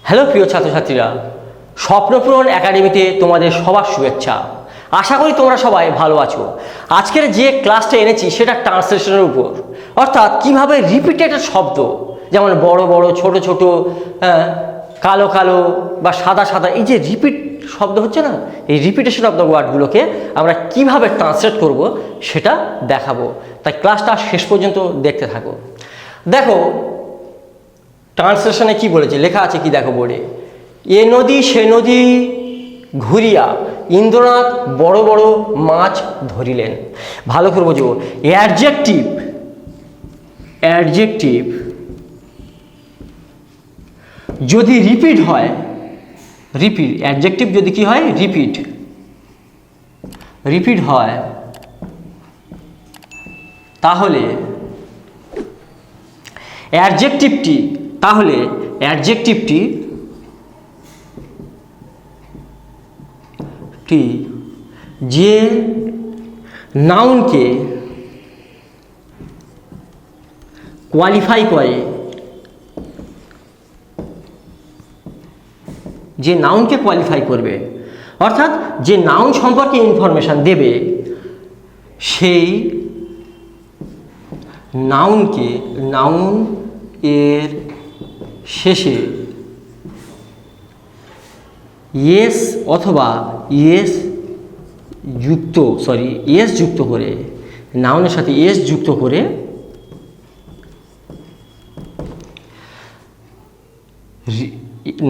Hello প্রিয় ছাত্রছাত্রীরা, স্বপ্নপূরণ একাডেমিতে তোমাদের সবার শুভেচ্ছা। আশা করি তোমরা সবাই ভালো আছো। আজকের যে ক্লাসটা এনেছি সেটা ট্রান্সলেশনের উপর, অর্থাৎ কিভাবে রিপিটেড শব্দ, যেমন বড় বড়, ছোট ছোট, কালো কালো বা সাদা সাদা, এই যে রিপিট শব্দ হচ্ছে না, এই রিপিটেশন অফ দ্য ওয়ার্ডগুলোকে আমরা কিভাবে ট্রান্সলেট করব সেটা দেখাবো। তাই ক্লাসটা শেষ পর্যন্ত দেখতে থাকো। দেখো ট্রান্সলেশনে কি বলেছে, লেখা আছে কি দেখো বোর্ডে, এ নদী সে নদী ঘুরিয়া ইন্দ্রনাথ বড় বড় মাছ ধরিলেন। ভালো করে বোঝো, অ্যাডজেক্টিভ অ্যাডজেক্টিভ যদি রিপিট হয়, রিপিট অ্যাডজেক্টিভ যদি কি হয়, রিপিট রিপিট হয়, তাহলে অ্যাডজেক্টিভটি যে নাউনকে কোয়ালিফাই করে, যে নাউনকে কোয়ালিফাই করবে, অর্থাৎ যে নাউন সম্পর্কে ইনফরমেশন দেবে, সেই নাউন এর শেষে ইয়েস অথবা ইয়েস যুক্ত করে, নাউনের সাথে ইয়েস যুক্ত করে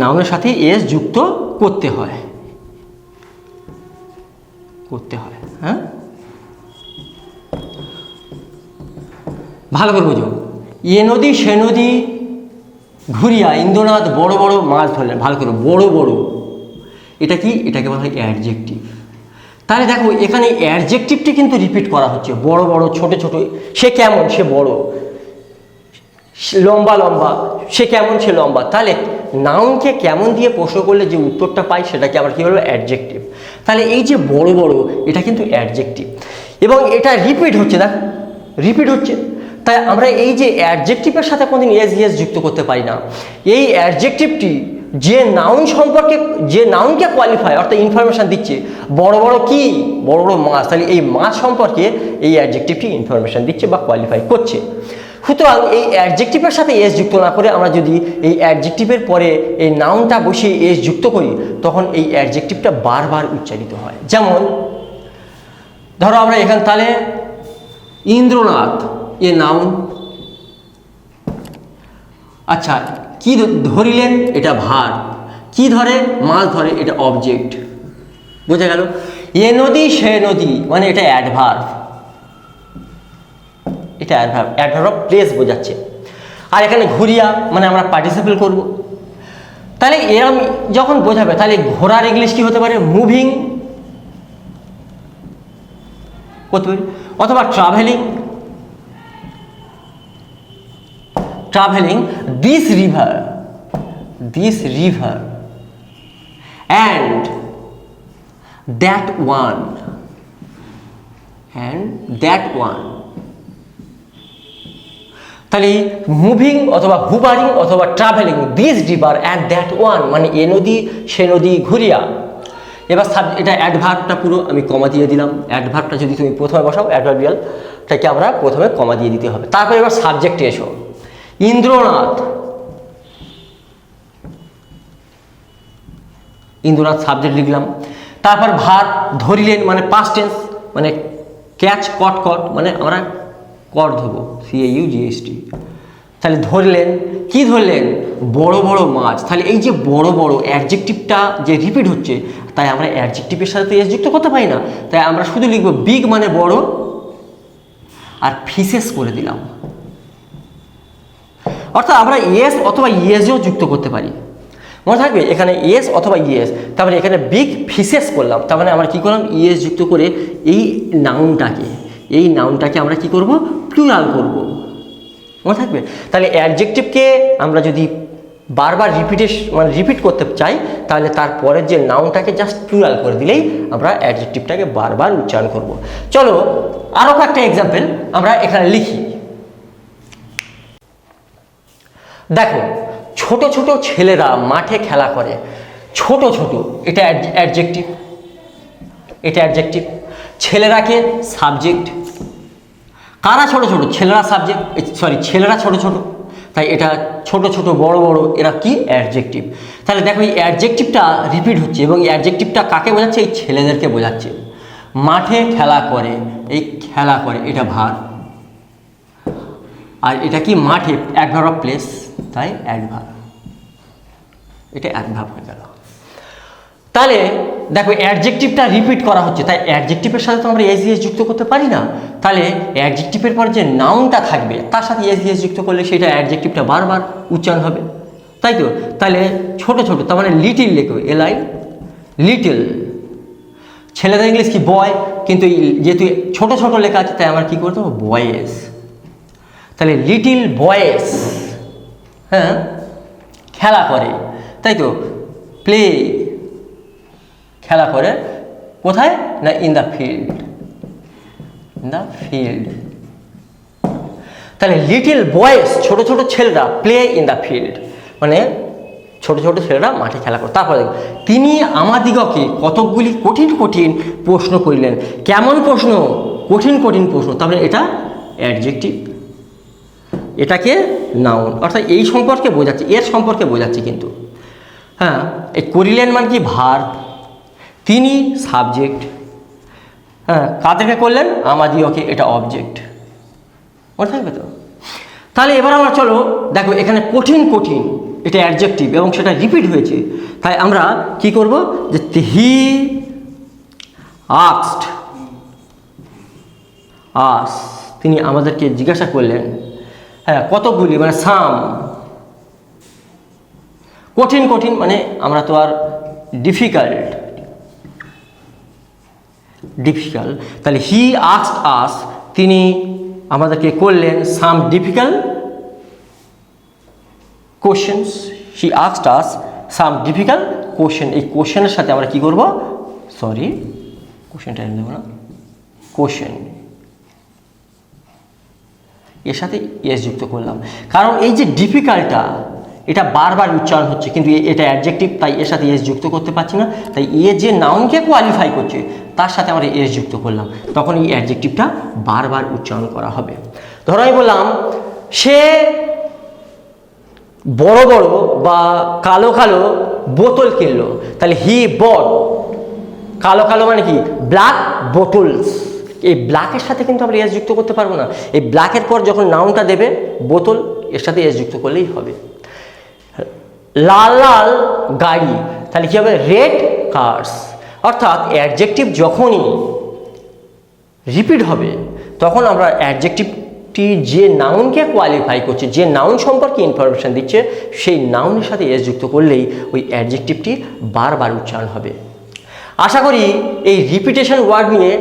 নাউনের সাথে এস যুক্ত করতে হয়। হ্যাঁ, ভালো করে বোঝো, এ নদী সে নদী ঘুরিয়া ইন্দ্রনাথ বড় বড় মাছ ধরলেন। ভালো করে, বড় বড়, এটা কি, এটাকে বলা হয় অ্যাডজেক্টিভ। তাহলে দেখো এখানে অ্যাডজেক্টিভটি কিন্তু রিপিট করা হচ্ছে, বড় বড়, ছোট ছোট, সে কেমন, সে বড়, লম্বা লম্বা, সে কেমন, সে লম্বা। তাহলে নাউনকে কেমন দিয়ে প্রশ্ন করলে যে উত্তরটা পাই সেটাকে আবার কি বলবো, অ্যাডজেক্টিভ। তাহলে এই যে বড় বড়, এটা কিন্তু অ্যাডজেক্টিভ এবং এটা রিপিট হচ্ছে, দেখ রিপিট হচ্ছে। তাই আমরা এই যে অ্যাডজেক্টিভের সাথে কোনোদিন ইয়েস যুক্ত করতে পারি না। এই অ্যাডজেক্টিভটি যে নাউন সম্পর্কে, যে নাউনকে কোয়ালিফাই অর্থাৎ ইনফরমেশন দিচ্ছে, বড় বড় কি, বড় বড় মাছ, তাহলে এই মাছ সম্পর্কে এই অ্যাডজেক্টিভটি ইনফরমেশন দিচ্ছে বা কোয়ালিফাই করছে। সুতরাং এই অ্যাডজেক্টিভের সাথে এস যুক্ত না করে আমরা যদি এই অ্যাডজেক্টিভের পরে এই নাউনটা বসিয়ে এস যুক্ত করি, তখন এই অ্যাডজেক্টিভটা বারবার উচ্চারিত হয়। যেমন ধরো আমরা এখানে তাহলে ইন্দ্রনাথ এ নাউন, আচ্ছা কি ধরিলেন, এটা ভার্ব, কি ধরে, মাছ ধরে, এটা অবজেক্ট। বোঝা গেল? এ নদী সে নদী মানে এটা অ্যাডভার্ব, এটা অ্যাডভার্ব অফ প্লেস বোঝাচ্ছে। আর এখানে ঘুরিয়া মানে আমরা পার্টিসিপেল করব। তাহলে এরম যখন বোঝাবে, তাহলে ঘোড়ার ইংলিশ কি হতে পারে, মুভিং করতে পারি, অথবা travelling, this river and that one তাহলে মুভিং অথবা হুবারিং অথবা travelling, this river and that one মানে এ নদী সে নদী ঘুরিয়া। এবার এটা অ্যাডভার্বটা পুরো আমি কমা দিয়ে দিলাম। অ্যাডভার্বটা যদি তুমি প্রথমে বসাও, অ্যাডভার্বিয়ালটাকে আমরা প্রথমে কমা দিয়ে দিতে হবে। তারপর এবার সাবজেক্টে এসো, ইন্দ্রনাথ সাবজেক্ট লিখলাম। তারপর ভার্ব ধরিলেন মানে পাস্ট টেন্স, মানে ক্যাচ, কট মানে আমরা কট ধরবো, CAUGST। তাহলে ধরলেন, কি ধরলেন, বড় বড় মাছ। তাহলে এই যে বড় বড় অ্যাডজেক্টিভটা যে রিপিট হচ্ছে, তাই আমরা অ্যাডজেক্টিভের সাথে তো এস যুক্ত করতে পারি না, তাই আমরা শুধু লিখবো বিগ মানে বড় আর ফিশেস করে দিলাম। অর্থাৎ আমরা ইয়েস অথবা ইয়েসও যুক্ত করতে পারি, মনে থাকবে এখানে ইয়েস অথবা ইয়েস। তারপরে এখানে বিগ ফিশেস করলাম, তার মানে আমরা কি করলাম, ইয়েস যুক্ত করে এই নাউনটাকে আমরা কি করব, প্লুরাল করব, মনে থাকবে। তাহলে অ্যাডজেক্টিভকে আমরা যদি বারবার রিপিট করতে চাই, তাহলে তারপরের যে নাউনটাকে জাস্ট প্লুরাল করে দিলেই আমরা অ্যাডজেক্টিভটাকে বারবার উচ্চারণ করব। চলো আরও কয়েকটা এক্সাম্পল আমরা এখানে লিখি। দেখো ছোট ছোট ছেলেরা মাঠে খেলা করে, ছোট ছোট, এটা অ্যাডজেক্টিভ, এটা অ্যাডজেক্টিভ। ছেলেরাকে সাবজেক্ট, কারা ছোট ছোট? ছেলেরা সাবজেক্ট, সরি ছেলেরা ছোট ছোট, তাই এটা ছোট ছোট বড় বড় এরা কি অ্যাডজেক্টিভ। তাহলে দেখো এই অ্যাডজেক্টিভটা রিপিট হচ্ছে এবং এই অ্যাডজেক্টিভটা কাকে বোঝাচ্ছে? এই ছেলেদেরকে বোঝাচ্ছে। মাঠে খেলা করে, এই খেলা করে এটা ভার্ব, আর এটা কি মাঠে অ্যাডভার্ব অফ প্লেস, তাই অ্যাডভার্ব, এটা অ্যাডভার্ব হয়ে গেল। তাহলে দেখো অ্যাডজেক্টিভটা রিপিট করা হচ্ছে, তাই অ্যাডজেক্টিভের সাথে তো আমরা এস ইএস যুক্ত করতে পারি না। তাহলে অ্যাডজেক্টিভের পর যে নাউনটা থাকবে তার সাথে এস ইএস যুক্ত করলে সেটা অ্যাডজেক্টিভটা বারবার উচ্চারণ হবে, তাই তো। তাহলে ছোট ছোট, তার মানে লিটিল লেখো, এলআই, লিটিল। ছেলেদের ইংলিশ কি বয়, কিন্তু যেহেতু ছোট ছোট লেখা আছে তাই আমার কি করতে হবে? বয়েস। তাহলে লিটিল বয়েস, হ্যাঁ, খেলা করে, তাই তো, প্লে, খেলা করে কোথায়? না in the field, in the field. তাহলে লিটিল বয়েস, ছোট ছোট ছেলেরা, প্লে ইন দ্য ফিল্ড, মানে ছোট ছোট ছেলেরা মাঠে খেলা করে। তারপরে দেখো, তিনি আমাদিগকে কতকগুলি কঠিন কঠিন প্রশ্ন করিলেন। কেমন প্রশ্ন? কঠিন কঠিন প্রশ্ন, তারপরে এটা অ্যাডজেক্টিভ, এটাকে নাউন, অর্থাৎ এই সম্পর্কে বোঝাচ্ছে, এর সম্পর্কে বোঝাচ্ছে কিন্তু। হ্যাঁ, এই করিলেন মানে কি? ভার্ব, তিনি সাবজেক্ট, হ্যাঁ, কাদেরকে করলেন? আমাদিগকে, এটা অবজেক্ট, মনে থাকবে তো। তাহলে এবার আমরা চলো দেখো এখানে কঠিন কঠিন, এটা অ্যাডজেক্টিভ এবং সেটা রিপিট হয়েছে, তাই আমরা কি করব? যে হি আস্কড আস, তিনি আমাদেরকে জিজ্ঞাসা করলেন, হ্যাঁ, কতগুলি, মানে সাম। কঠিন কঠিন মানে আমরা তো আর ডিফিকাল্ট, ডিফিকাল্ট। তাহলে হি আস্কড আস, তিনি আমাদেরকে করলেন some difficult questions, he asked us some difficult question. এই কোশ্চেনের সাথে আমরা কি করব? সরি, কোশ্চেনটা এনে দেবো না, কোশ্চেন, এর সাথে এস যুক্ত করলাম, কারণ এই যে ডিফিকাল্টটা এটা বারবার উচ্চারণ হচ্ছে, কিন্তু এটা অ্যাডজেক্টিভ, তাই এর সাথে এস যুক্ত করতে পারছি না, তাই এ যে নাউনকে কোয়ালিফাই করছে তার সাথে আমরা এস যুক্ত করলাম, তখন এই অ্যাডজেক্টিভটা বারবার উচ্চারণ করা হবে। ধরো আমি বললাম সে বড় বড় বা কালো কালো বোতল কিনলো, তাহলে হি বট, কালো কালো মানে কি? Black bottles. এই ব্ল্যাকের সাথে কিন্তু আমরা এস যুক্ত করতে পারবো না, এই ব্ল্যাকের পর যখন নাউনটা দেবে বোতল, এর সাথে এস যুক্ত করলেই হবে। লাল লাল গাড়ি, তাহলে কি হবে? Red cars. অর্থাৎ অ্যাডজেক্টিভ যখনই রিপিট হবে তখন আমরা অ্যাডজেক্টিভটি যে নাউনকে কোয়ালিফাই করছে, যে নাউন সম্পর্কে ইনফরমেশন দিচ্ছে, সেই নাউনের সাথে এস যুক্ত করলেই ওই অ্যাডজেক্টিভটি বারবার উচ্চারণ হবে। আশা করি এই রিপিটেশন ওয়ার্ড নিয়ে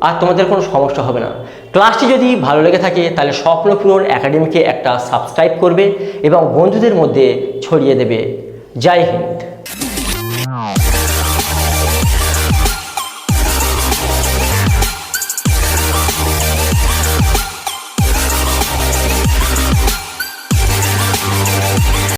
আর তোমাদের কোনো সমস্যা হবে না। ক্লাসটি যদি ভালো লেগে থাকে তাহলে স্বপ্নপূরণ একাডেমিকে একটা সাবস্ক্রাইব করবে এবং বন্ধুদের মধ্যে ছড়িয়ে দেবে। জয় হিন্দ।